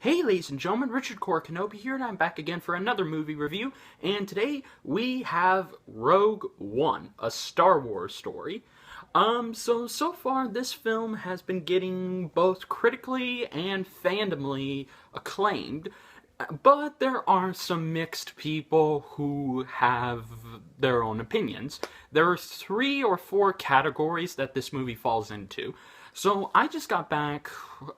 Hey ladies and gentlemen, Richard Core Kenobi here, and I'm back again for another movie review, and today we have Rogue One, a Star Wars story. So far this film has been getting both critically and fandomly acclaimed, but there are some mixed people who have their own opinions. There are 3 or 4 categories that this movie falls into. So I just got back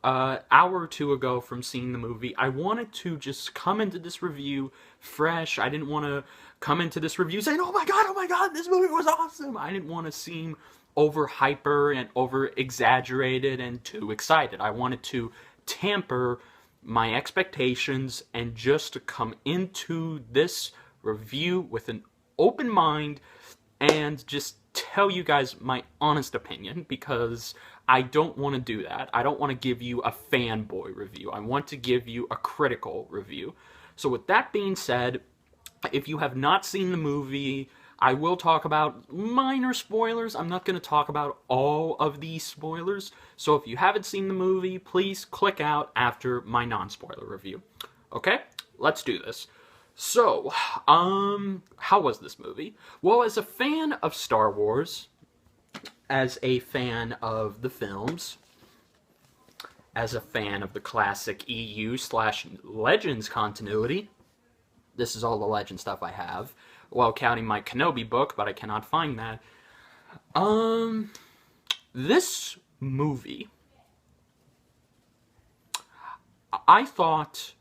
an hour or two ago from seeing the movie. I wanted to just come into this review fresh. I didn't want to come into this review saying, oh my god, this movie was awesome. I didn't want to seem over hyper and over exaggerated and too excited. I wanted to tamper my expectations and just to come into this review with an open mind and just tell you guys my honest opinion, because I don't want to do that. I don't want to give you a fanboy review. I want to give you a critical review. So with that being said, if you have not seen the movie, I will talk about minor spoilers. I'm not going to talk about all of these spoilers. So if you haven't seen the movie, please click out after my non-spoiler review. Okay? Let's do this. So, how was this movie? Well, as a fan of Star Wars, as a fan of the films, as a fan of the classic EU/Legends continuity, this is all the Legend stuff I have, while counting my Kenobi book, but I cannot find that. This movie, I thought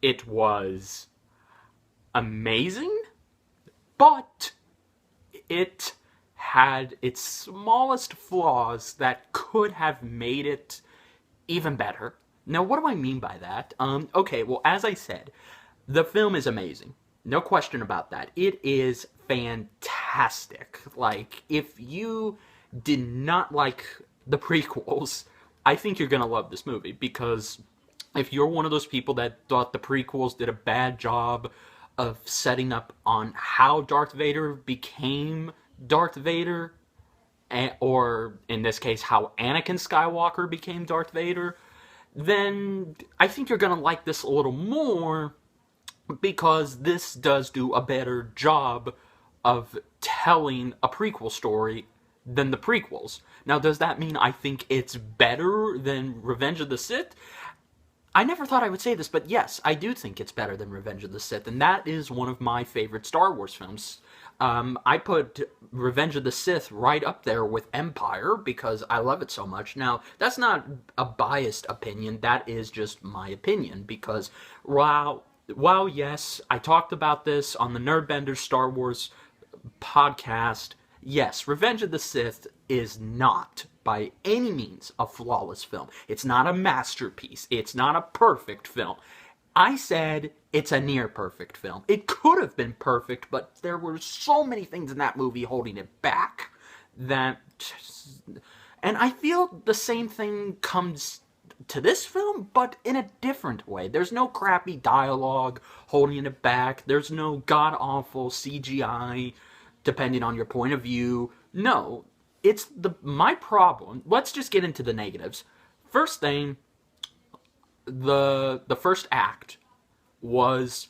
it was amazing, but it had its smallest flaws that could have made it even better. Now, what do I mean by that? Okay, well, as I said, the film is amazing. No question about that. It is fantastic. Like, if you did not like the prequels, I think you're gonna love this movie, because if you're one of those people that thought the prequels did a bad job of setting up on how Darth Vader became Darth Vader, or in this case, how Anakin Skywalker became Darth Vader, then I think you're gonna like this a little more, because this does do a better job of telling a prequel story than the prequels. Now, does that mean I think it's better than Revenge of the Sith? I never thought I would say this, but yes, I do think it's better than Revenge of the Sith, and that is one of my favorite Star Wars films. I put Revenge of the Sith right up there with Empire because I love it so much. Now, that's not a biased opinion, that is just my opinion, because while yes, I talked about this on the Nerdbender Star Wars podcast, yes, Revenge of the Sith is not, by any means, a flawless film. It's not a masterpiece. It's not a perfect film. I said it's a near-perfect film. It could have been perfect, but there were so many things in that movie holding it back that... And I feel the same thing comes to this film, but in a different way. There's no crappy dialogue holding it back. There's no god-awful CGI, depending on your point of view. No, it's my problem. Let's just get into the negatives. First thing, the first act was,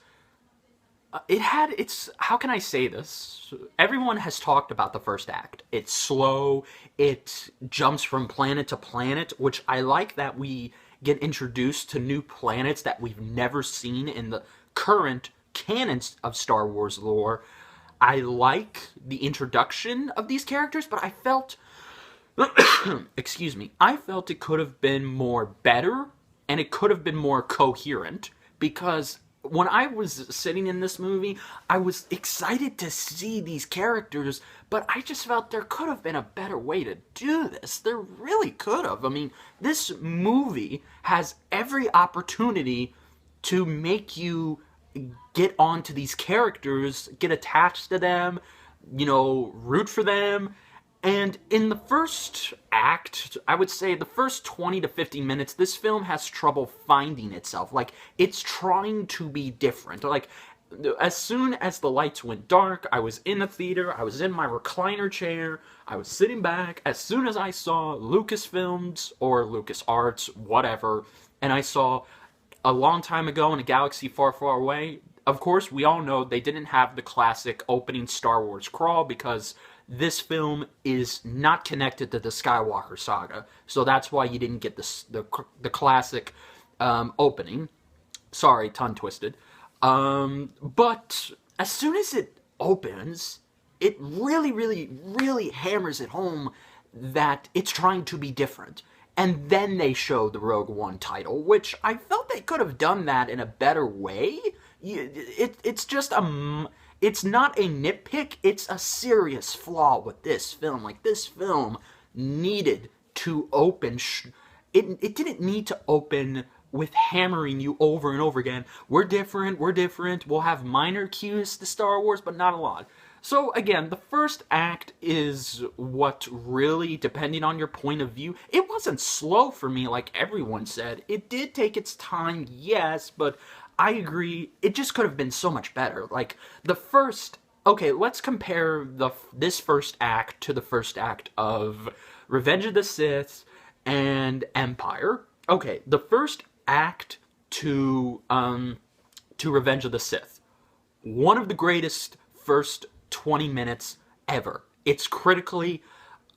it had its, how can I say this? Everyone has talked about the first act. It's slow, it jumps from planet to planet, which I like that we get introduced to new planets that we've never seen in the current canons of Star Wars lore. I like the introduction of these characters, but I felt, excuse me, I felt it could have been more better, and it could have been more coherent, because when I was sitting in this movie, I was excited to see these characters, but I just felt there could have been a better way to do this. There really could have. I mean, this movie has every opportunity to make you get onto these characters, get attached to them, root for them. And in the first act, I would say the first 20 to 50 minutes, this film has trouble finding itself. Like, it's trying to be different. Like, as soon as the lights went dark, I was in the theater, I was in my recliner chair, I was sitting back. As soon as I saw Lucasfilms or LucasArts, whatever, and I saw a long time ago in a galaxy far, far away. Of course, we all know they didn't have the classic opening Star Wars crawl because this film is not connected to the Skywalker saga. So that's why you didn't get the classic opening. Sorry, tongue twisted. But as soon as it opens, it really, really, really hammers it home that it's trying to be different. And then they show the Rogue One title, which I felt they could have done that in a better way. It's just it's not a nitpick, it's a serious flaw with this film. Like, this film needed to open, it didn't need to open with hammering you over and over again. We're different, we'll have minor cues to Star Wars, but not a lot. So again, the first act is what really, depending on your point of view, it wasn't slow for me like everyone said. It did take its time, yes, but I agree, it just could have been so much better. Like, the first, okay, let's compare this first act to the first act of Revenge of the Sith and Empire. Okay, the first act to Revenge of the Sith. One of the greatest first 20 minutes ever. It's critically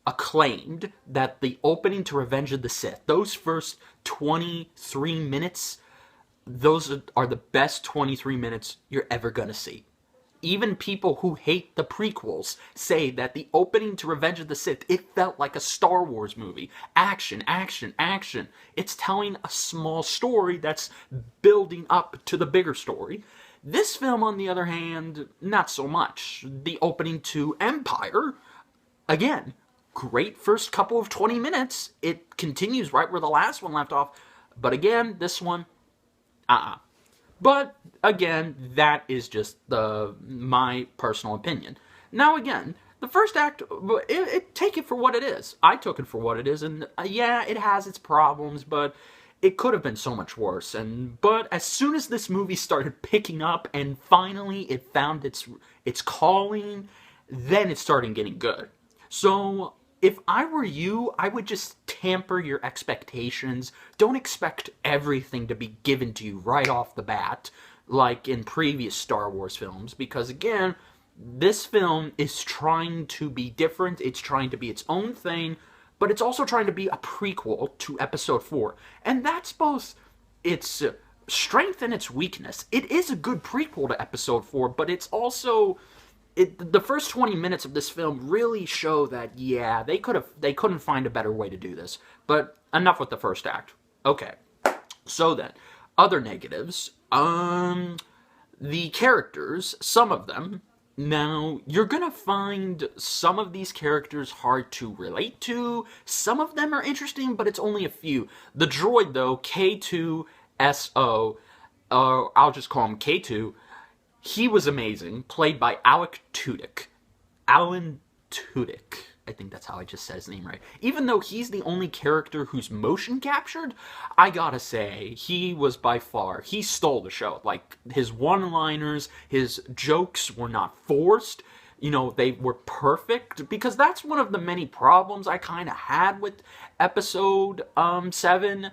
acclaimed that the opening to Revenge of the Sith, those first 23 minutes, those are the best 23 minutes you're ever gonna see. Even people who hate the prequels say that the opening to Revenge of the Sith, it felt like a Star Wars movie. Action, action, action. It's telling a small story that's building up to the bigger story. This film, on the other hand, not so much. The opening to Empire, again, great first couple of 20 minutes. It continues right where the last one left off. But again, this one, But again, that is just my personal opinion. Now again, the first act, take it for what it is. I took it for what it is, and yeah, it has its problems, but it could have been so much worse. But as soon as this movie started picking up, and finally it found its calling, then it started getting good. So if I were you, I would just tamper your expectations. Don't expect everything to be given to you right off the bat, like in previous Star Wars films, because again, this film is trying to be different, it's trying to be its own thing, but it's also trying to be a prequel to Episode 4. And that's both its strength and its weakness. It is a good prequel to Episode 4, but it's also the first 20 minutes of this film really show that, yeah, they couldn't find a better way to do this. But enough with the first act. Okay. So then, other negatives. The characters, some of them. Now, you're gonna find some of these characters hard to relate to. Some of them are interesting, but it's only a few. The droid, though, K2SO, I'll just call him K2, he was amazing, played by Alan Tudyk. Alan Tudyk. I think that's how I just said his name right. Even though he's the only character who's motion captured, I gotta say, he was by far, he stole the show. Like, his one-liners, his jokes were not forced. You know, they were perfect, because that's one of the many problems I kind of had with Episode 7.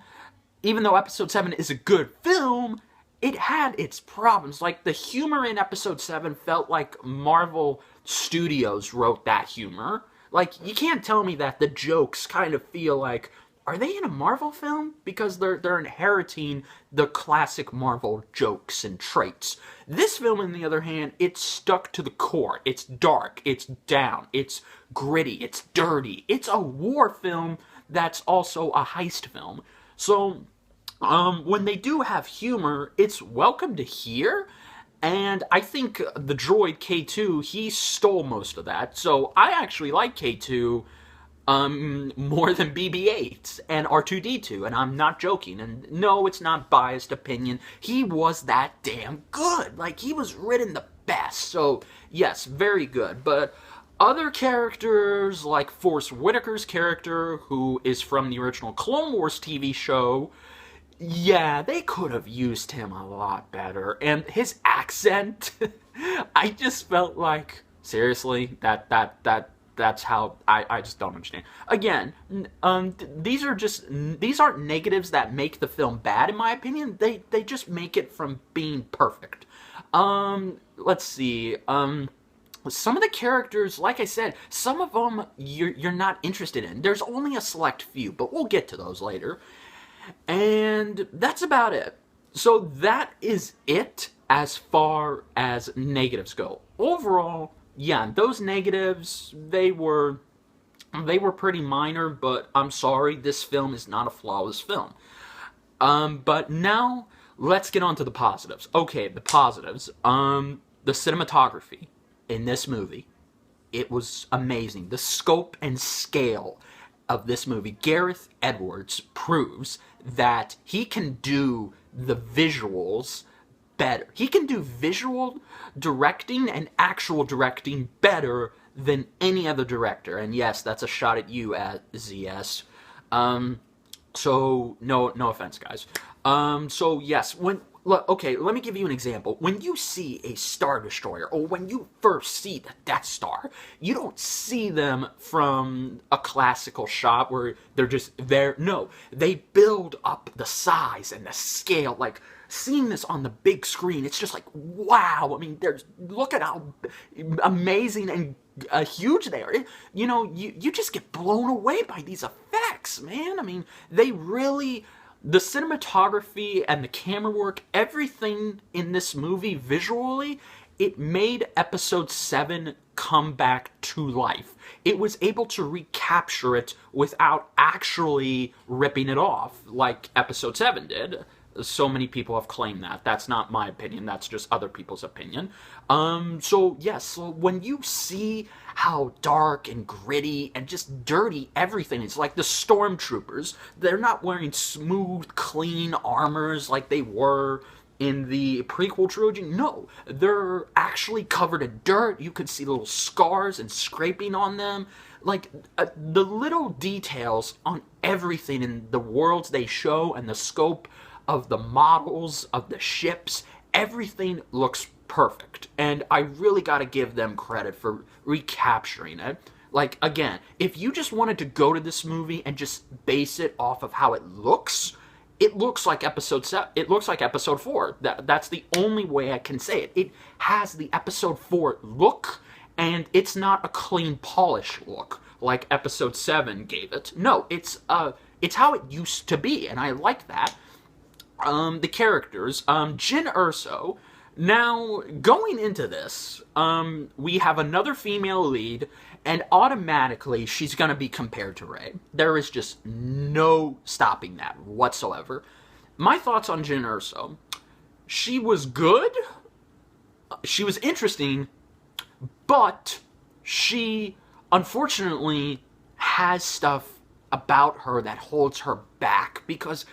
Even though Episode 7 is a good film, it had its problems. Like, the humor in Episode 7 felt like Marvel Studios wrote that humor. Like, you can't tell me that the jokes kind of feel like, are they in a Marvel film? Because they're inheriting the classic Marvel jokes and traits. This film, on the other hand, it's stuck to the core. It's dark, it's down, it's gritty, it's dirty. It's a war film that's also a heist film. So, when they do have humor, it's welcome to hear. And I think the droid K2, he stole most of that. So I actually like K2 more than BB-8 and R2-D2, and I'm not joking. And no, it's not biased opinion. He was that damn good. Like, he was written the best. So yes, very good. But other characters, like Forrest Whitaker's character, who is from the original Clone Wars TV show, yeah, they could have used him a lot better. And his accent, I just felt like, seriously, that That's how I just don't understand. Again, these aren't negatives that make the film bad, in my opinion. They just make it from being perfect. Let's see. Some of the characters, like I said, some of them you're not interested in. There's only a select few, but we'll get to those later. And that's about it. So that is it as far as negatives go. Overall, yeah, those negatives, they were pretty minor, but I'm sorry, this film is not a flawless film. But now let's get on to the positives. Okay, the positives. The cinematography in this movie, it was amazing. The scope and scale of this movie, Gareth Edwards proves that he can do the visuals better. He can do visual directing and actual directing better than any other director. And yes, that's a shot at you, ZS. So no offense, guys. So yes, okay, let me give you an example. When you see a Star Destroyer, or when you first see the Death Star, you don't see them from a classical shot where they're just there. No, they build up the size and the scale. Like, seeing this on the big screen, it's just like, wow. I mean, look at how amazing and huge they are. You just get blown away by these effects, man. I mean, the cinematography and the camera work, everything in this movie visually, it made Episode 7 come back to life. It was able to recapture it without actually ripping it off like Episode 7 did. So many people have claimed that. That's not my opinion. That's just other people's opinion. So yes, so when you see how dark and gritty and just dirty everything is, like the stormtroopers, they're not wearing smooth, clean armors like they were in the prequel trilogy. No, they're actually covered in dirt. You could see little scars and scraping on them. Like, the little details on everything in the worlds they show and the scope of the models of the ships, everything looks perfect. And I really gotta give them credit for recapturing it. Like, again, if you just wanted to go to this movie and just base it off of how it looks like Episode 7. It looks like Episode 4. That's the only way I can say it. It has the Episode 4 look, and it's not a clean, polished look like Episode 7 gave it. No, it's how it used to be, and I like that. The characters, Jyn Erso. Now, going into this, we have another female lead, and automatically she's going to be compared to Rey. There is just no stopping that whatsoever. My thoughts on Jyn Erso. She was good. She was interesting, but she, unfortunately, has stuff about her that holds her back, because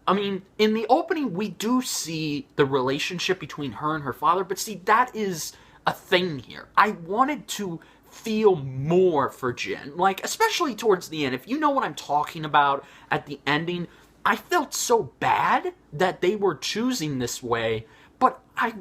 I mean, in the opening, we do see the relationship between her and her father, but see, that is a thing here. I wanted to feel more for Jyn, like, especially towards the end. If you know what I'm talking about at the ending, I felt so bad that they were choosing this way, but I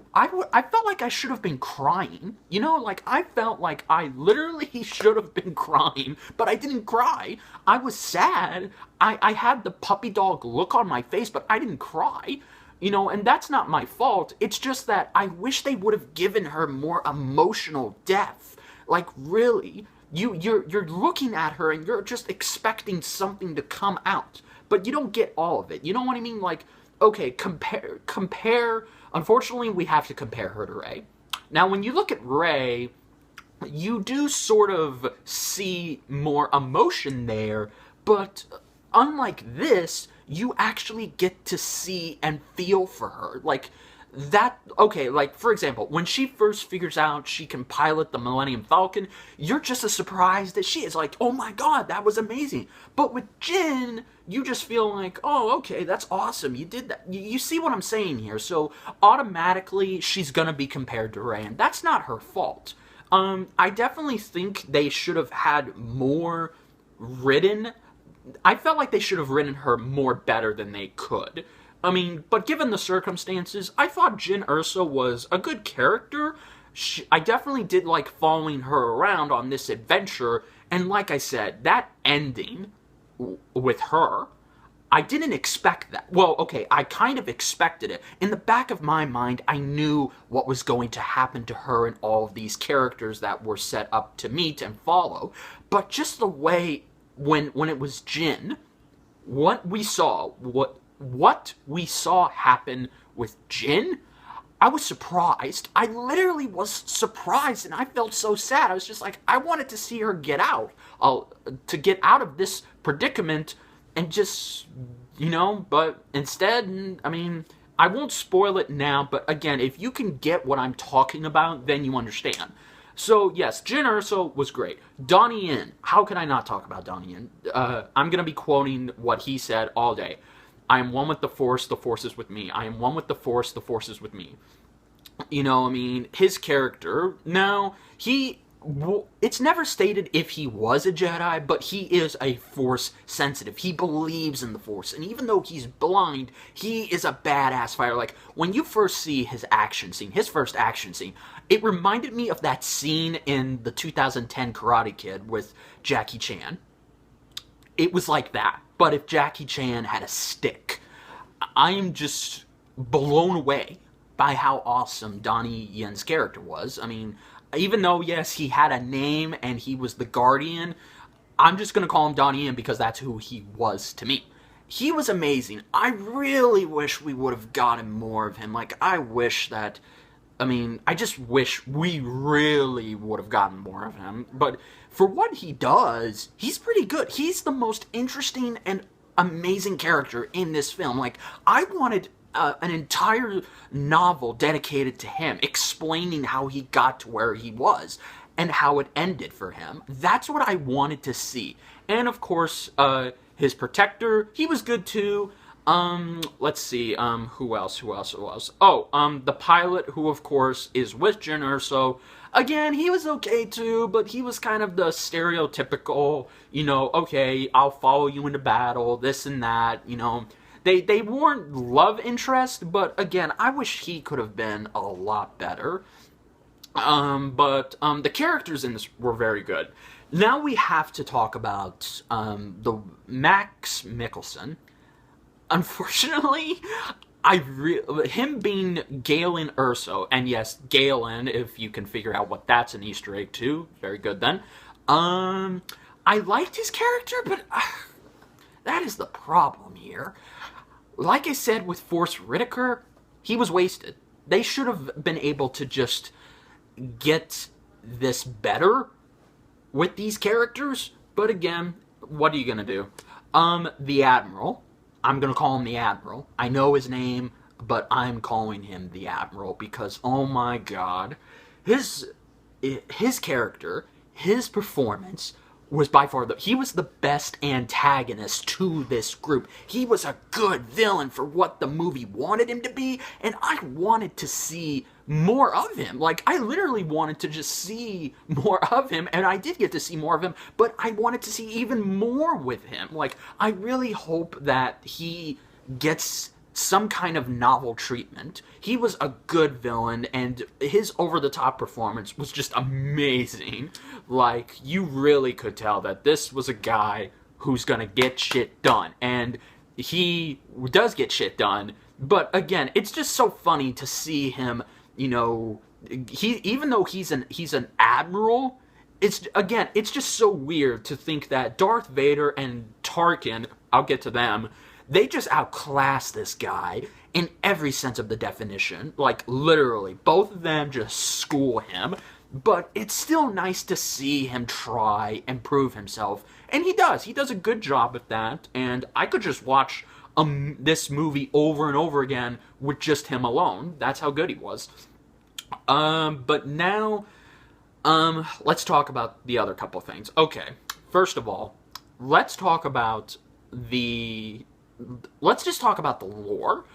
felt like I should have been crying. You know, like, I felt like I literally should have been crying, but I didn't cry. I was sad. I had the puppy dog look on my face, but I didn't cry. You know, and that's not my fault. It's just that I wish they would have given her more emotional depth. Like, really, you're looking at her and you're just expecting something to come out, but you don't get all of it. You know what I mean? Like, okay, compare. Unfortunately, we have to compare her to Rey. Now, when you look at Rey, you do sort of see more emotion there, but unlike this, you actually get to see and feel for her. Like, that, okay, like, for example, when she first figures out she can pilot the Millennium Falcon, you're just as surprised as she is. Like, oh my god, that was amazing. But with Jyn, you just feel like, oh, okay, that's awesome, you did that. You see what I'm saying here? So, automatically, she's gonna be compared to Rey, and that's not her fault. I definitely think they should have had more written. I felt like they should have written her more better than they could. I mean, but given the circumstances, I thought Jyn Erso was a good character. I definitely did like following her around on this adventure, and like I said, that ending with her, I didn't expect that. Well, okay, I kind of expected it. In the back of my mind, I knew what was going to happen to her and all of these characters that were set up to meet and follow. But just the way when it was Jin, what we saw happen with Jin, I was surprised. I literally was surprised, and I felt so sad. I was just like, I wanted to see her get out, to get out of this predicament, and just, but instead, I mean, I won't spoil it now, but again, if you can get what I'm talking about, then you understand. So, yes, Jin Erso was great. Donnie Yen, how can I not talk about Donnie Yen? I'm going to be quoting what he said all day. I am one with the Force is with me. I am one with the Force is with me. I mean, his character, now, it's never stated if he was a Jedi, but he is a Force sensitive. He believes in the Force, and even though he's blind, he is a badass fighter. Like, when you first see his first action scene, it reminded me of that scene in the 2010 Karate Kid with Jackie Chan. It was like that, but if Jackie Chan had a stick. I am just blown away by how awesome Donnie Yen's character was. I mean, even though, yes, he had a name and he was the Guardian, I'm just going to call him Donnie Yen because that's who he was to me. He was amazing. I really wish we would have gotten more of him. Like, I just wish we really would have gotten more of him. But for what he does, he's pretty good. He's the most interesting and amazing character in this film. Like, I wanted an entire novel dedicated to him, explaining how he got to where he was and how it ended for him. That's what I wanted to see. And of course, his protector, he was good too. Let's see, who else? Oh, the pilot, who of course is with Jin Erso. Again, he was okay too, but he was kind of the stereotypical, okay, I'll follow you into battle, this and that, They weren't love interest, but again, I wish he could have been a lot better. But the characters in this were very good. Now we have to talk about the Max Mikkelsen. Unfortunately, him being Galen Erso, and yes, Galen, if you can figure out what that's an Easter egg too, very good then. I liked his character, but that is the problem here. Like I said with Force Whitaker, he was wasted. They should have been able to just get this better with these characters, but again, what are you gonna do? The Admiral. I'm gonna call him the Admiral. I know his name, but I'm calling him the Admiral because, oh my god, his character, his performance was by far he was the best antagonist to this group. He was a good villain for what the movie wanted him to be, and I wanted to see more of him. Like, I literally wanted to just see more of him, and I did get to see more of him, but I wanted to see even more with him. Like, I really hope that he gets some kind of novel treatment. He was a good villain, and his over-the-top performance was just amazing. Like, you really could tell that this was a guy who's gonna get shit done, and he does get shit done, but again, it's just so funny to see him, even though he's an admiral, it's just so weird to think that Darth Vader and Tarkin, I'll get to them, they just outclass this guy in every sense of the definition. Like, literally, both of them just school him. But it's still nice to see him try and prove himself. And he does. He does a good job at that. And I could just watch this movie over and over again with just him alone. That's how good he was. But now, let's talk about the other couple things. Okay, first of all, let's just talk about the lore.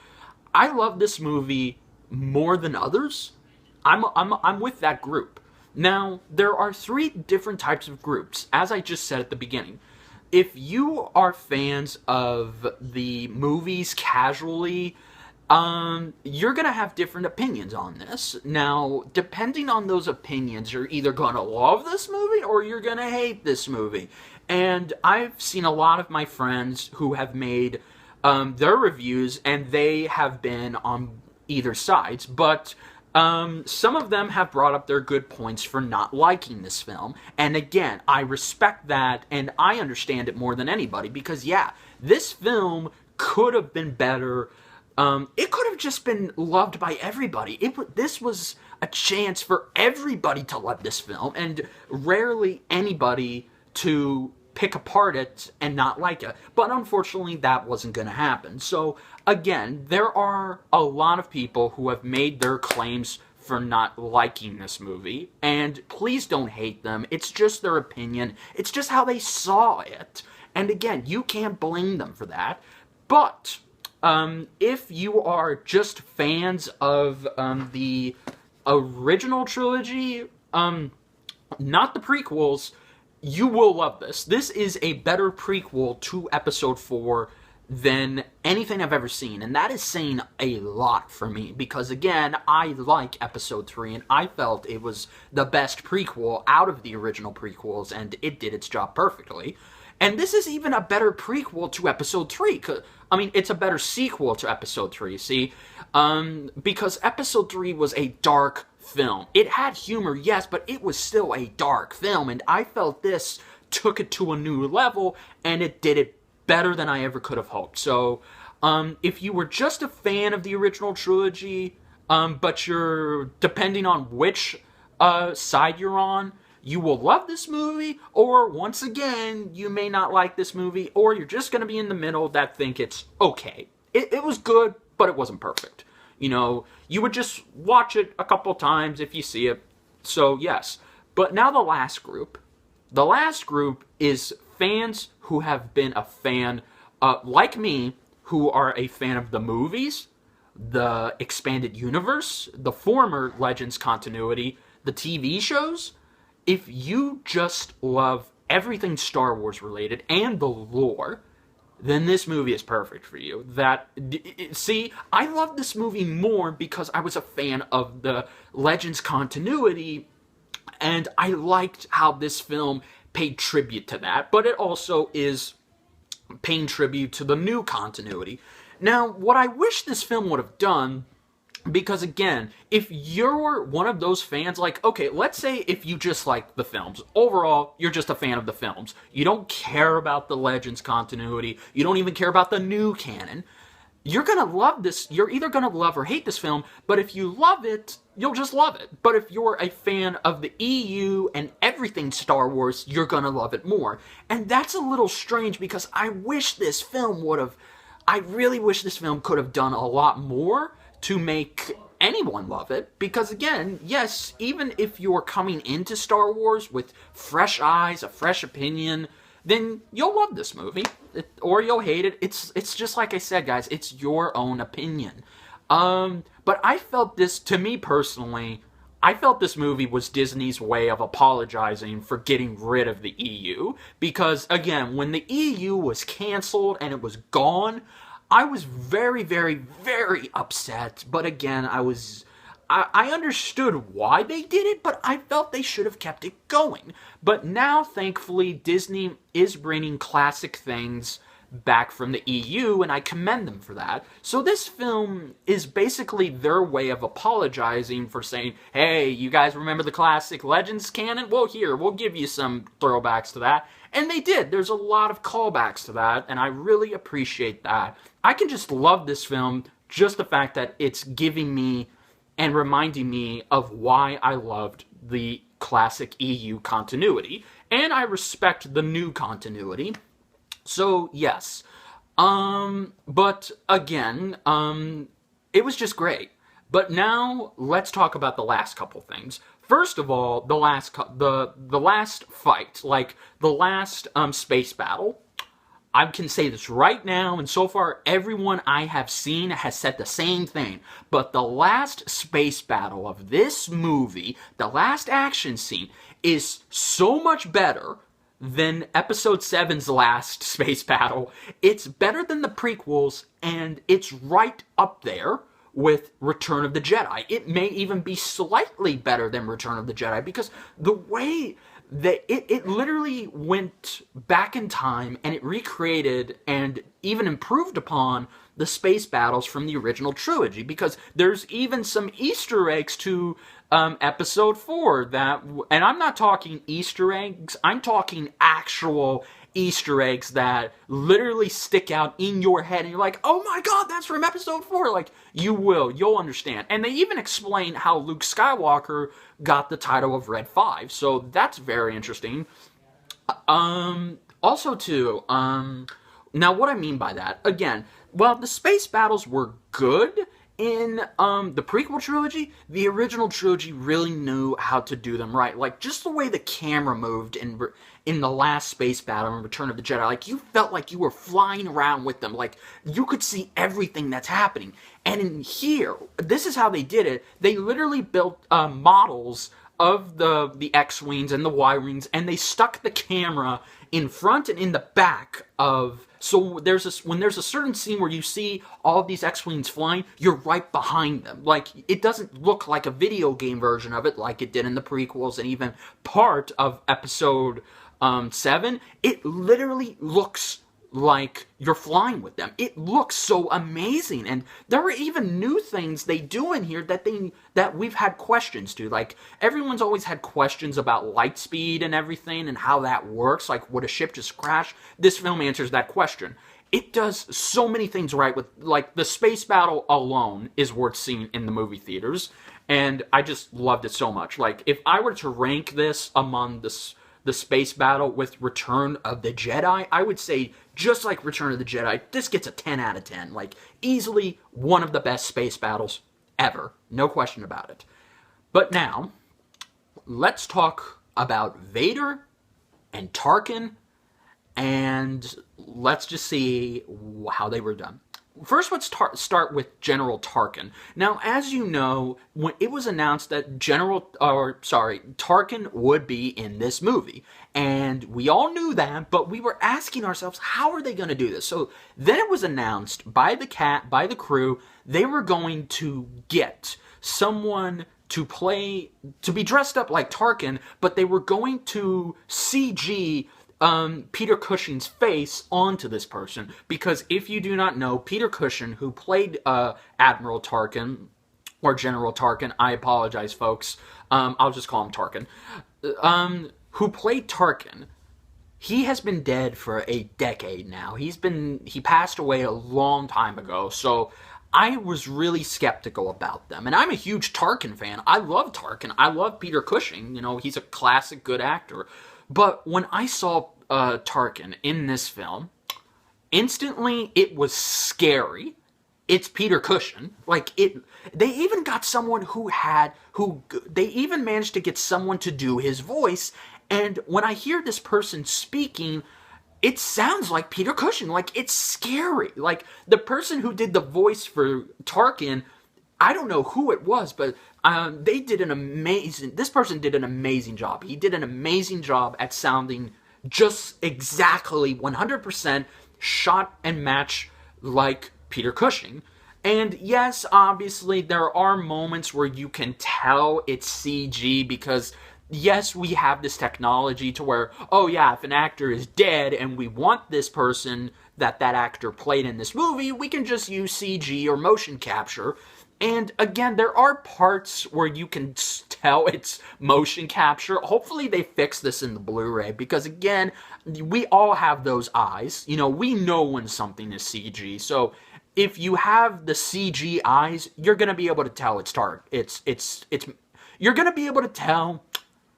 I love this movie more than others. I'm with that group. Now, there are 3 different types of groups, as I just said at the beginning. If you are fans of the movies casually, you're gonna have different opinions on this. Now, depending on those opinions, you're either gonna love this movie or you're gonna hate this movie. And I've seen a lot of my friends who have made their reviews, and they have been on either sides, but some of them have brought up their good points for not liking this film. And again, I respect that, and I understand it more than anybody, because yeah, this film could have been better. It could have just been loved by everybody. This was a chance for everybody to love this film, and rarely anybody to pick apart it and not like it. But unfortunately, that wasn't going to happen. So again, there are a lot of people who have made their claims for not liking this movie, and please don't hate them. It's just their opinion. It's just how they saw it. And again, you can't blame them for that. But if you are just fans of the original trilogy, not the prequels, you will love this. This is a better prequel to Episode 4 than anything I've ever seen, and that is saying a lot for me, because again, I like Episode 3, and I felt it was the best prequel out of the original prequels, and it did its job perfectly. And this is even a better prequel to Episode 3. I mean, it's a better sequel to Episode 3, see? Because Episode 3 was a dark film. It had humor, yes, but it was still a dark film, and I felt this took it to a new level, and it did it better than I ever could have hoped. So, if you were just a fan of the original trilogy, but you're depending on which side you're on, you will love this movie, or once again, you may not like this movie, or you're just going to be in the middle that think it's okay. It was good, but it wasn't perfect. You know, you would just watch it a couple times if you see it. So, yes. But now the last group. The last group is fans who have been a fan, like me, who are a fan of the movies, the expanded universe, the former Legends continuity, the TV shows. If you just love everything Star Wars related and the lore, then this movie is perfect for you. See, I love this movie more because I was a fan of the Legends continuity, and I liked how this film paid tribute to that, but it also is paying tribute to the new continuity. Now, what I wish this film would have done, because again, if you're one of those fans, like, okay, let's say if you just like the films. Overall, you're just a fan of the films. You don't care about the Legends continuity. You don't even care about the new canon. You're gonna love this. You're either gonna love or hate this film, but if you love it, you'll just love it. But if you're a fan of the EU and everything Star Wars, you're gonna love it more. And that's a little strange, because I really wish this film could have done a lot more to make anyone love it, because again, yes, even if you're coming into Star Wars with fresh eyes, a fresh opinion, then you'll love this movie, or you'll hate it. It's just like I said, guys, it's your own opinion. But I felt this, to me personally, I felt this movie was Disney's way of apologizing for getting rid of the EU, because again, when the EU was canceled and it was gone, I was very, very, very upset, but again, I understood why they did it, but I felt they should have kept it going. But now, thankfully, Disney is bringing classic things back from the EU, and I commend them for that. So this film is basically their way of apologizing for saying, hey, you guys remember the classic Legends canon? Well, here, we'll give you some throwbacks to that. And they did. There's a lot of callbacks to that, and I really appreciate that. I can just love this film, just the fact that it's giving me and reminding me of why I loved the classic EU continuity. And I respect the new continuity. So, yes. But again, it was just great. But now, let's talk about the last couple things. First of all, the last fight, like the last space battle. I can say this right now, and so far everyone I have seen has said the same thing. But the last space battle of this movie, the last action scene, is so much better than Episode 7's last space battle. It's better than the prequels, and it's right up there with Return of the Jedi. It may even be slightly better than Return of the Jedi, because the way that it literally went back in time and it recreated and even improved upon the space battles from the original trilogy, because there's even some Easter eggs to Episode 4 that, and I'm not talking Easter eggs, I'm talking actual Easter eggs that literally stick out in your head and you're like, oh my god, that's from Episode 4. Like, you'll understand. And they even explain how Luke Skywalker got the title of Red 5, so that's very interesting. Also too, now what I mean by that, again, while the space battles were good in the prequel trilogy, the original trilogy really knew how to do them right. Like, just the way the camera moved in the last space battle in Return of the Jedi, like, you felt like you were flying around with them. Like, you could see everything that's happening. And in here, this is how they did it. They literally built models of the X-Wings and the Y-Wings, and they stuck the camera in front and in the back of... So when there's a certain scene where you see all of these X-Wings flying, you're right behind them. Like, it doesn't look like a video game version of it like it did in the prequels and even part of Episode 7. It literally looks like you're flying with them. It looks so amazing, and there are even new things they do in here that we've had questions to. Like, everyone's always had questions about light speed and everything and how that works. Like, would a ship just crash? This film answers that question. It does so many things right with, like, the space battle alone is worth seeing in the movie theaters, and I just loved it so much. Like, if I were to rank this among the space battle with Return of the Jedi, I would say, just like Return of the Jedi, this gets a 10 out of 10. Like, easily one of the best space battles ever. No question about it. But now, let's talk about Vader and Tarkin, and let's just see how they were done. First, let's start with General Tarkin. Now, as you know, when it was announced that Tarkin would be in this movie, and we all knew that, but we were asking ourselves, how are they going to do this? So then it was announced by the crew, they were going to get someone to be dressed up like Tarkin, but they were going to CG Peter Cushing's face onto this person, because if you do not know, Peter Cushing, who played Admiral Tarkin, or General Tarkin, I apologize, folks, I'll just call him Tarkin, who played Tarkin, he has been dead for a decade now. He passed away a long time ago, so I was really skeptical about them. And I'm a huge Tarkin fan. I love Tarkin. I love Peter Cushing. You know, he's a classic good actor. But when I saw Tarkin in this film, instantly it was scary. It's Peter Cushing. Like, they even got someone they even managed to get someone to do his voice. And when I hear this person speaking, it sounds like Peter Cushing. Like, it's scary. Like, the person who did the voice for Tarkin, I don't know who it was, but this person did an amazing job. He did an amazing job at sounding just exactly 100% shot and match like Peter Cushing. And yes, obviously, there are moments where you can tell it's CG, because yes, we have this technology to where, oh yeah, if an actor is dead and we want this person that actor played in this movie, we can just use CG or motion capture. And again, there are parts where you can tell it's motion capture. Hopefully they fix this in the Blu-ray, because again, we all have those eyes. You know, we know when something is CG. So if you have the CG eyes, you're going to be able to tell you're going to be able to tell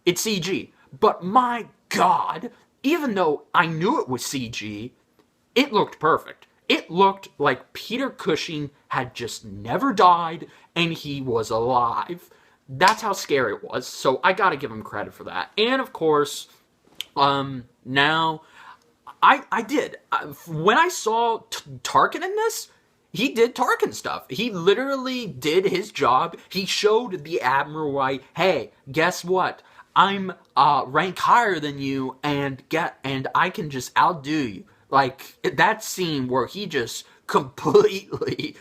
it's CG. But my God, even though I knew it was CG, it looked perfect. It looked like Peter Cushing had just never died and he was alive. That's how scary it was. So I gotta give him credit for that. And of course, now, I did. When I saw Tarkin in this, he did Tarkin stuff. He literally did his job. He showed the Admiral, hey, guess what? I'm rank higher than you, and I can just outdo you. Like that scene where he just completely,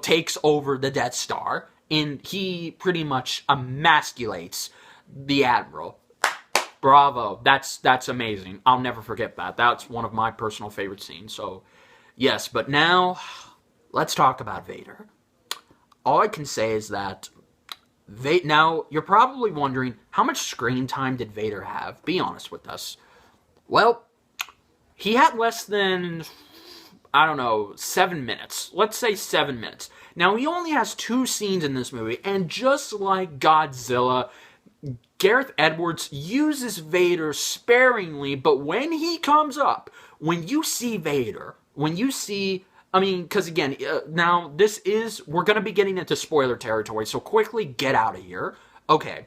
takes over the Death Star, and he pretty much emasculates the Admiral. Bravo. That's amazing. I'll never forget that. That's one of my personal favorite scenes. So, yes, but now let's talk about Vader. All I can say is that now you're probably wondering, how much screen time did Vader have? Be honest with us. Well, he had less than, I don't know, 7 minutes. Let's say 7 minutes. Now, he only has 2 scenes in this movie, and just like Godzilla, Gareth Edwards uses Vader sparingly, but when he comes up, when you see Vader, because again, now we're going to be getting into spoiler territory, so quickly get out of here. Okay,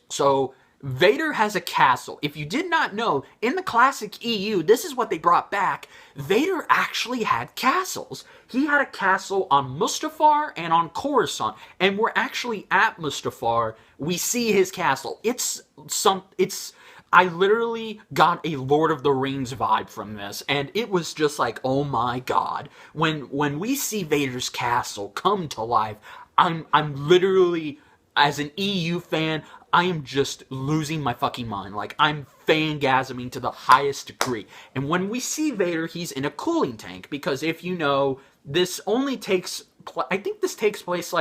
so Vader has a castle. If you did not know, in the classic EU, this is what they brought back. Vader actually had castles. He had a castle on Mustafar and on Coruscant, and we're actually at Mustafar. We see his castle. I literally got a Lord of the Rings vibe from this, and it was just like, oh my god. When we see Vader's castle come to life, I'm literally, as an EU fan, I am just losing my fucking mind. Like, I'm fangasming to the highest degree. And when we see Vader, he's in a cooling tank, because if you know, this only takes, I think this takes place,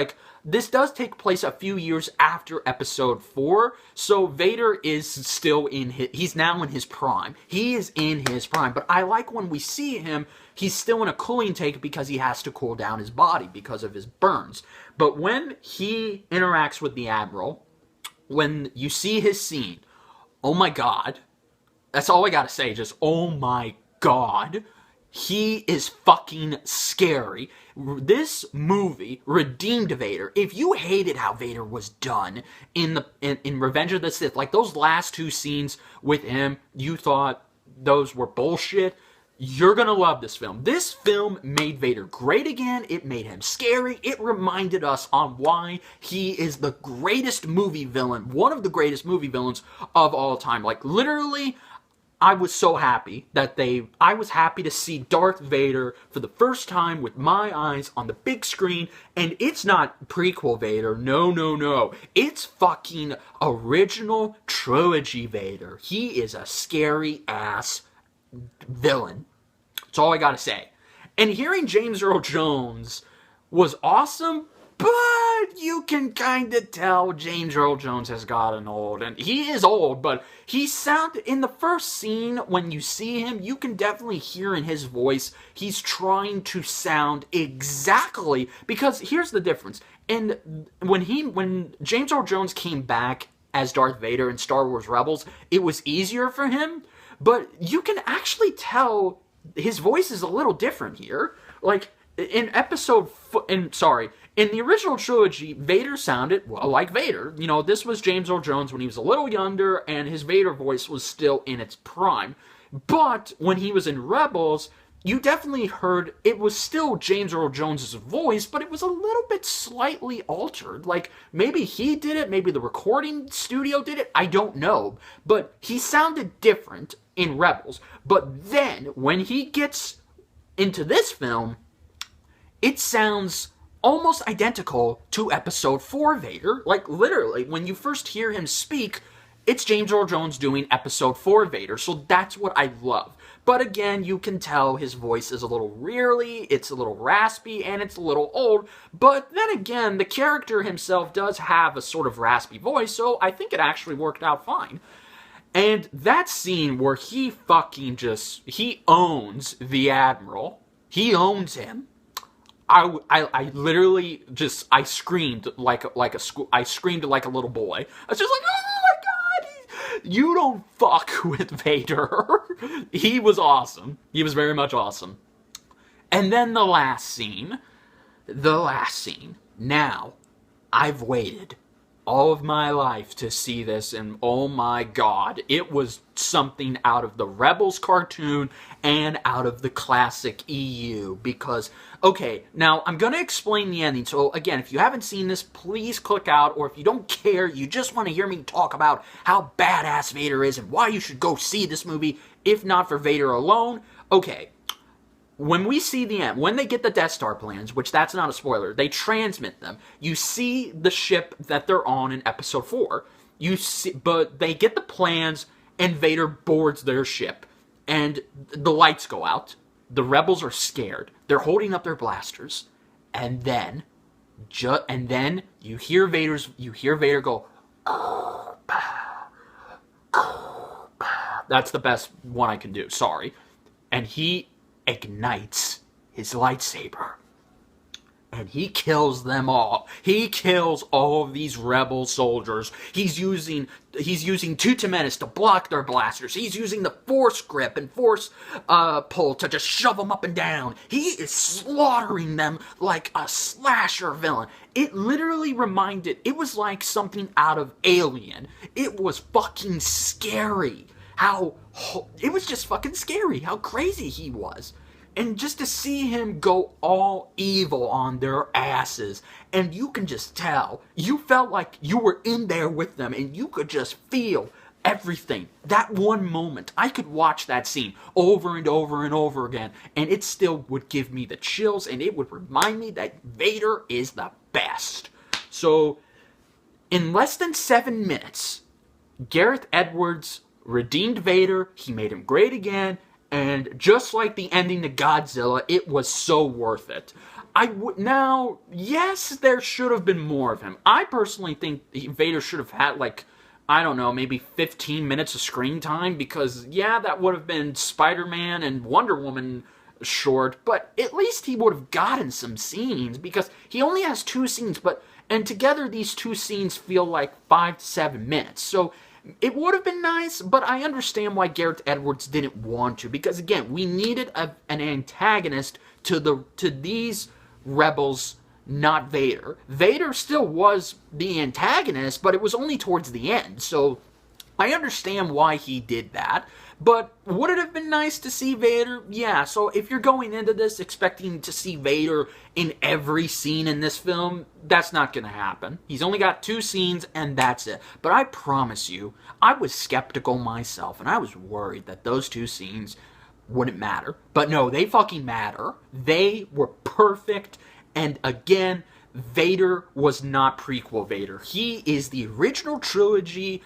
this does take place a few years after episode 4, so Vader is still he's now in his prime. He is in his prime, but I like when we see him, he's still in a cooling tank because he has to cool down his body because of his burns. But when he interacts with the Admiral, when you see his scene, oh my god, that's all I gotta say, just oh my god, he is fucking scary. This movie redeemed Vader. If you hated how Vader was done in Revenge of the Sith, like those last 2 scenes with him, you thought those were bullshit, you're gonna love this film. This film made Vader great again. It made him scary. It reminded us on why he is the greatest movie villain, one of the greatest movie villains of all time. Like, literally, I was so happy I was happy to see Darth Vader for the first time with my eyes on the big screen, and it's not prequel Vader, no. It's fucking original trilogy Vader. He is a scary ass villain. That's all I gotta say. And hearing James Earl Jones was awesome, but you can kind of tell James Earl Jones has gotten old. And he is old, but he sounded, in the first scene, when you see him, you can definitely hear in his voice, he's trying to sound exactly, because here's the difference. And when James Earl Jones came back as Darth Vader in Star Wars Rebels, it was easier for him, but you can actually tell his voice is a little different here. Like, in the original trilogy, Vader sounded, well, like Vader. You know, this was James Earl Jones when he was a little younger, and his Vader voice was still in its prime. But when he was in Rebels, you definitely heard it was still James Earl Jones' voice, but it was a little bit slightly altered. Like, maybe he did it, maybe the recording studio did it, I don't know. But he sounded different in Rebels. But then, when he gets into this film, it sounds almost identical to Episode 4 Vader. Like, literally, when you first hear him speak, it's James Earl Jones doing Episode 4 Vader, so that's what I love. But again, you can tell his voice is a little rearly, it's a little raspy, and it's a little old. But then again, the character himself does have a sort of raspy voice, so I think it actually worked out fine. And that scene where he fucking he owns the Admiral, he owns him. I literally I screamed like a little boy. I was just like, oh my god, you don't fuck with Vader. He was awesome. He was very much awesome. And then the last scene. Now, I've waited all of my life to see this, and oh my god, it was something out of the Rebels cartoon and out of the classic EU. Because, okay, now I'm gonna explain the ending. So again, if you haven't seen this, please click out, or if you don't care, you just want to hear me talk about how badass Vader is and why you should go see this movie, if not for Vader alone. Okay, when we see the end, when they get the Death Star plans, which that's not a spoiler, they transmit them. You see the ship that they're on in Episode 4. You see, but they get the plans, and Vader boards their ship, and the lights go out. The rebels are scared. They're holding up their blasters, and then you hear Vader go. That's the best one I can do. Sorry, and he ignites his lightsaber, and he kills them all. He kills all of these rebel soldiers. He's using Tutemenis to block their blasters. He's using the force grip and force pull to just shove them up and down. He is slaughtering them like a slasher villain. It literally it was like something out of Alien. It was fucking scary. It was just fucking scary how crazy he was. And just to see him go all evil on their asses, and you can just tell, you felt like you were in there with them, and you could just feel everything. That one moment, I could watch that scene over and over and over again, and it still would give me the chills, and it would remind me that Vader is the best. So, in less than 7 minutes, Gareth Edwards redeemed Vader. He made him great again. And just like the ending to Godzilla, it was so worth it. Now, yes, there should have been more of him. I personally think Vader should have had, like, I don't know, maybe 15 minutes of screen time. Because, yeah, that would have been Spider-Man and Wonder Woman short. But at least he would have gotten some scenes. Because he only has 2 scenes. And together these 2 scenes feel like 5 to 7 minutes. So it would have been nice, but I understand why Gareth Edwards didn't want to, because again, we needed an antagonist to these rebels, not Vader. Vader still was the antagonist, but it was only towards the end, so I understand why he did that. But would it have been nice to see Vader? Yeah, so if you're going into this expecting to see Vader in every scene in this film, that's not going to happen. He's only got 2 scenes, and that's it. But I promise you, I was skeptical myself, and I was worried that those 2 scenes wouldn't matter. But no, they fucking matter. They were perfect, and again, Vader was not prequel Vader. He is the original trilogy,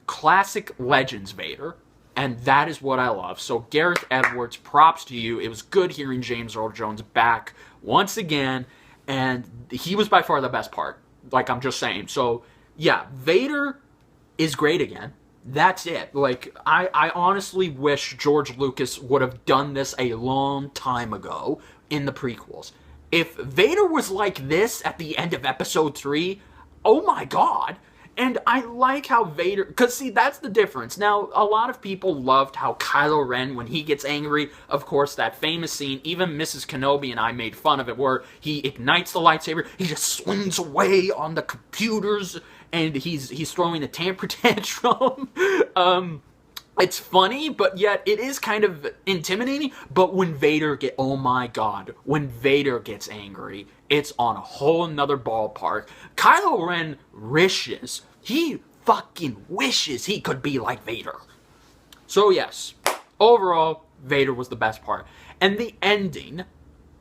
classic Legends Vader. And that is what I love. So Gareth Edwards, props to you. It was good hearing James Earl Jones back once again. And he was by far the best part. Like, I'm just saying. So, yeah, Vader is great again. That's it. Like, I honestly wish George Lucas would have done this a long time ago in the prequels. If Vader was like this at the end of Episode 3, oh my god. And I like how Vader, because see, that's the difference. Now, a lot of people loved how Kylo Ren, when he gets angry, of course, that famous scene, even Mrs. Kenobi and I made fun of it, where he ignites the lightsaber, he just swings away on the computers, and he's throwing a temper tantrum. It's funny, but yet it is kind of intimidating. But when oh my god, when Vader gets angry, it's on a whole nother ballpark. Kylo Ren he fucking wishes he could be like Vader. So yes, overall, Vader was the best part. And the ending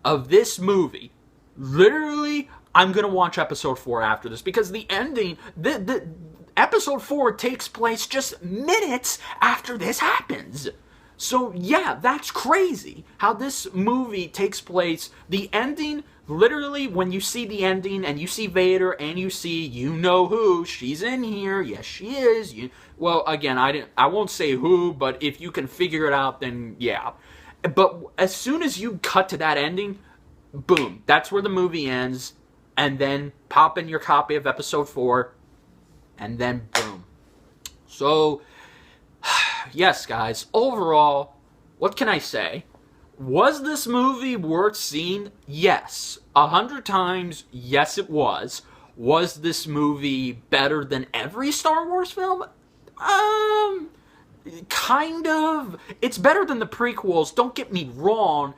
of this movie, literally, I'm gonna watch Episode 4 after this, because the ending, the Episode 4 takes place just minutes after this happens. So yeah, that's crazy how this movie takes place. The ending, literally, when you see the ending and you see Vader and you see, you know who, she's in here, yes she is. Well, again, I won't say who, but if you can figure it out, then yeah. But as soon as you cut to that ending, boom, that's where the movie ends, and then pop in your copy of Episode 4, and then boom. So, yes, guys, overall, what can I say? Was this movie worth seeing? Yes. 100 times, yes it was. Was this movie better than every Star Wars film? Kind of. It's better than the prequels, don't get me wrong.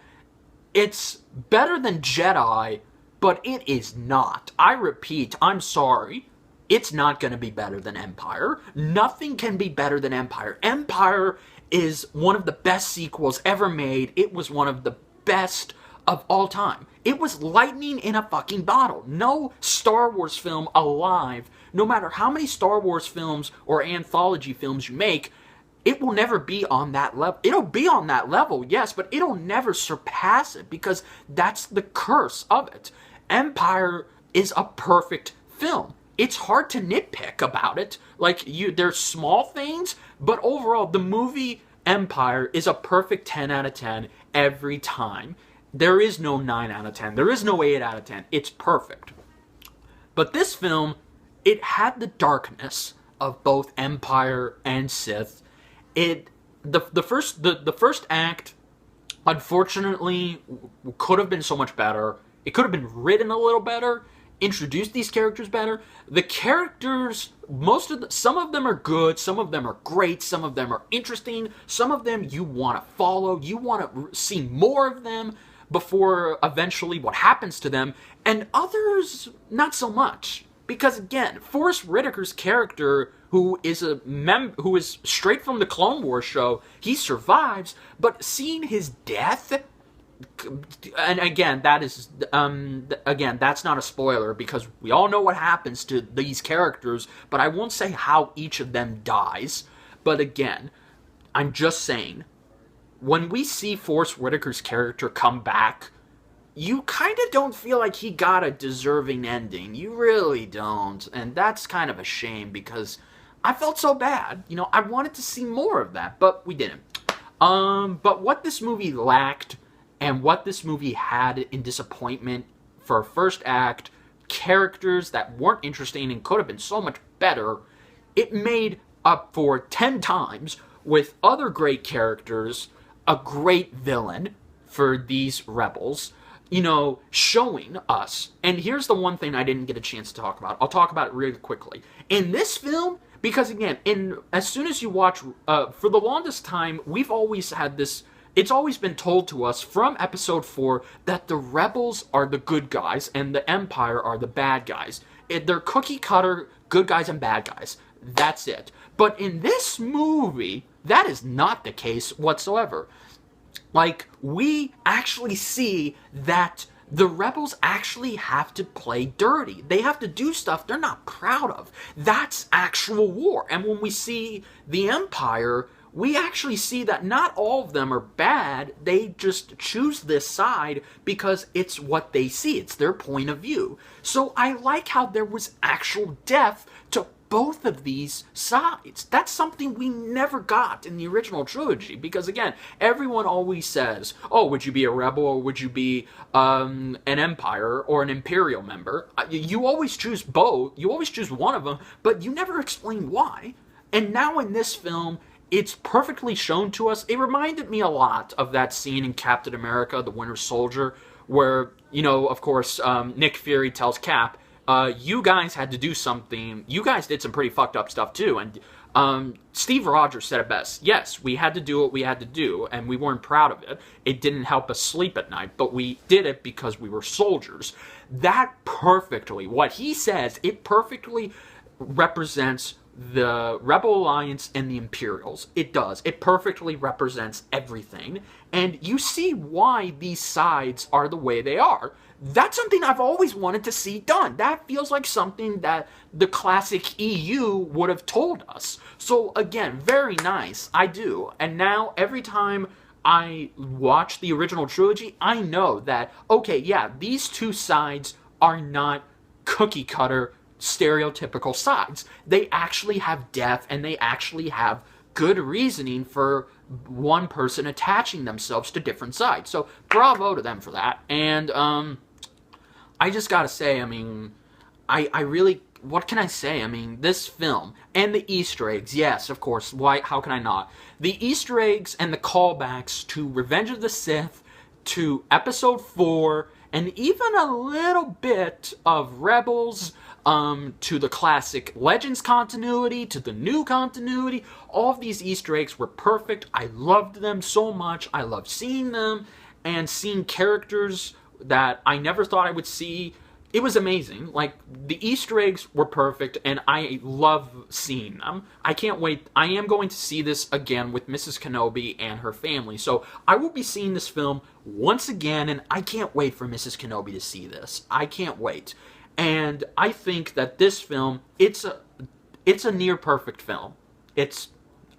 It's better than Jedi, but it is not. I repeat, I'm sorry. It's not going to be better than Empire. Nothing can be better than Empire. Empire is one of the best sequels ever made. It was one of the best of all time. It was lightning in a fucking bottle. No Star Wars film alive, no matter how many Star Wars films or anthology films you make, it will never be on that level. It'll be on that level, yes, but it'll never surpass it because that's the curse of it. Empire is a perfect film. It's hard to nitpick about it. Like, there's small things, but overall, the movie Empire is a perfect 10 out of 10 every time. There is no 9 out of 10. There is no 8 out of 10. It's perfect. But this film, it had the darkness of both Empire and Sith. The first act, unfortunately, could have been so much better. It could have been written a little better, introduced these characters better. The characters, some of them are good, some of them are great, some of them are interesting, some of them you want to follow, you want to see more of them before eventually what happens to them, and others not so much. Because again, Forrest Whitaker's character, who is straight from the Clone Wars show, he survives, but seeing his death, and again, that's not a spoiler because we all know what happens to these characters, but I won't say how each of them dies. But again, I'm just saying, when we see Forrest Whitaker's character come back, you kind of don't feel like he got a deserving ending. You really don't. And that's kind of a shame because I felt so bad. You know, I wanted to see more of that, but we didn't. But what this movie lacked and what this movie had in disappointment for a first act, characters that weren't interesting and could have been so much better, it made up for 10 times with other great characters, a great villain for these rebels, you know, showing us. And here's the one thing I didn't get a chance to talk about. I'll talk about it really quickly. In this film, because again, as soon as you watch, for the longest time, we've always had this, it's always been told to us from episode 4 that the rebels are the good guys and the Empire are the bad guys. They're cookie cutter good guys and bad guys. That's it. But in this movie, that is not the case whatsoever. Like, we actually see that the rebels actually have to play dirty. They have to do stuff they're not proud of. That's actual war. And when we see the Empire, we actually see that not all of them are bad. They just choose this side because it's what they see. It's their point of view. So I like how there was actual depth to both of these sides. That's something we never got in the original trilogy, because again, everyone always says, oh, would you be a rebel or would you be an Empire or an Imperial member? You always choose both. You always choose one of them, but you never explain why. And now in this film, it's perfectly shown to us. It reminded me a lot of that scene in Captain America, the Winter Soldier, where, you know, of course, Nick Fury tells Cap, you guys had to do something. You guys did some pretty fucked up stuff too. And Steve Rogers said it best. Yes, we had to do what we had to do, and we weren't proud of it. It didn't help us sleep at night, but we did it because we were soldiers. That perfectly, what he says, it perfectly represents the Rebel Alliance and the Imperials. It does. It perfectly represents everything. And you see why these sides are the way they are. That's something I've always wanted to see done. That feels like something that the classic EU would have told us. So again, very nice. I do. And now every time I watch the original trilogy, I know that, okay, yeah, these two sides are not cookie cutter stereotypical sides. They actually have depth and they actually have good reasoning for one person attaching themselves to different sides. So bravo to them for that. And I just gotta say, I mean, I really, what can I say? I mean, this film and the Easter eggs, yes, of course, why, how can I not? The Easter eggs and the callbacks to Revenge of the Sith, to Episode 4, and even a little bit of Rebels, to the classic Legends continuity, to the new continuity. All of these Easter eggs were perfect. I loved them so much. I loved seeing them and seeing characters that I never thought I would see. It was amazing. Like, the Easter eggs were perfect, and I love seeing them. I can't wait. I am going to see this again with Mrs. Kenobi and her family. So I will be seeing this film once again, and I can't wait for Mrs. Kenobi to see this. I can't wait. And I think that this film, it's a near perfect film. It's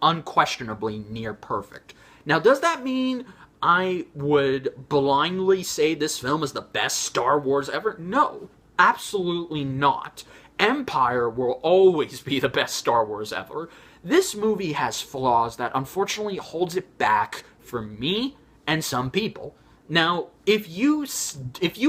unquestionably near perfect. Now, does that mean I would blindly say this film is the best Star Wars ever? No, absolutely not. Empire will always be the best Star Wars ever. This movie has flaws that unfortunately holds it back for me and some people. Now, if you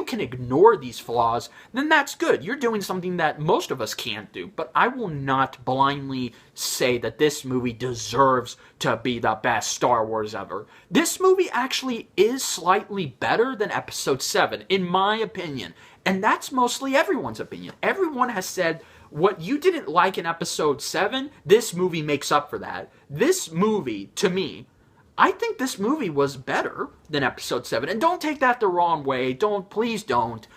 can ignore these flaws, then that's good. You're doing something that most of us can't do. But I will not blindly say that this movie deserves to be the best Star Wars ever. This movie actually is slightly better than Episode 7, in my opinion. And that's mostly everyone's opinion. Everyone has said, what you didn't like in Episode 7, this movie makes up for that. This movie, to me, I think this movie was better than Episode 7. And don't take that the wrong way. Please don't.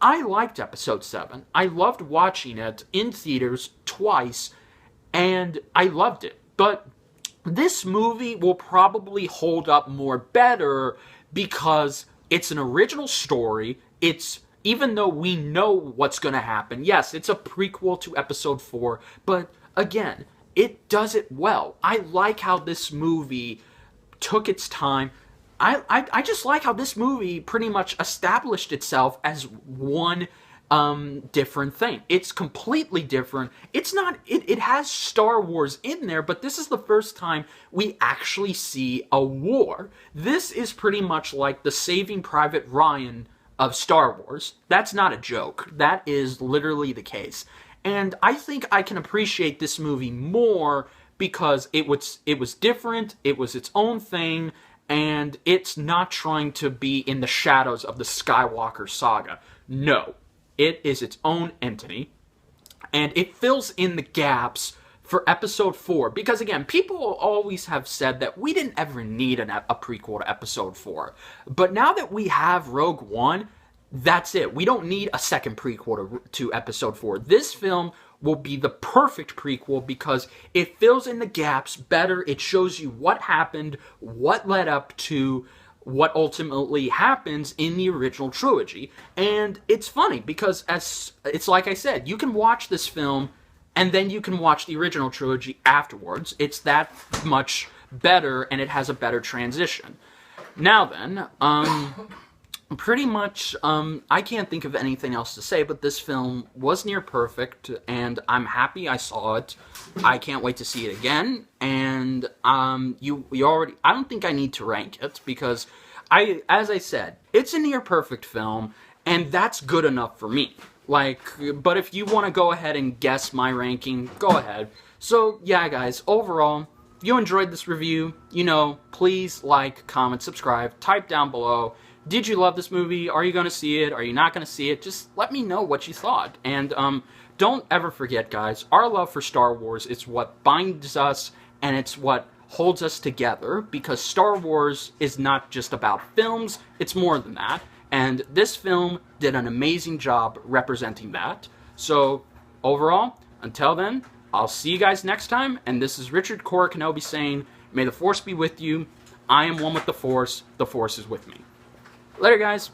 I liked Episode 7. I loved watching it in theaters twice, and I loved it. But this movie will probably hold up more better because it's an original story. Even though we know what's going to happen, yes, it's a prequel to Episode 4, but again, it does it well. I like how this movie took its time. I just like how this movie pretty much established itself as one different thing. It's completely different. It's not, it has Star Wars in there, but this is the first time we actually see a war. This is pretty much like the Saving Private Ryan of Star Wars. That's not a joke. That is literally the case. And I think I can appreciate this movie more because it was different, it was its own thing, and it's not trying to be in the shadows of the Skywalker saga. No, it is its own entity, and it fills in the gaps for Episode 4, because again, people always have said that we didn't ever need a prequel to Episode 4, but now that we have Rogue One, that's it. We don't need a second prequel to Episode 4. This film will be the perfect prequel because it fills in the gaps better. It shows you what happened, what led up to what ultimately happens in the original trilogy. And it's funny because it's like I said, you can watch this film and then you can watch the original trilogy afterwards. It's that much better and it has a better transition. Now then, pretty much, I can't think of anything else to say, but this film was near perfect, and I'm happy I saw it. I can't wait to see it again, and you already, I don't think I need to rank it, because as I said, it's a near perfect film, and that's good enough for me. Like, but if you want to go ahead and guess my ranking, go ahead. So, yeah, guys, overall, if you enjoyed this review, please like, comment, subscribe, type down below. Did you love this movie? Are you going to see it? Are you not going to see it? Just let me know what you thought. And don't ever forget, guys, our love for Star Wars is what binds us and it's what holds us together, because Star Wars is not just about films, it's more than that. And this film did an amazing job representing that. So, overall, until then, I'll see you guys next time. And this is Richard Cora Kenobi saying, may the Force be with you. I am one with the Force is with me. Later, guys.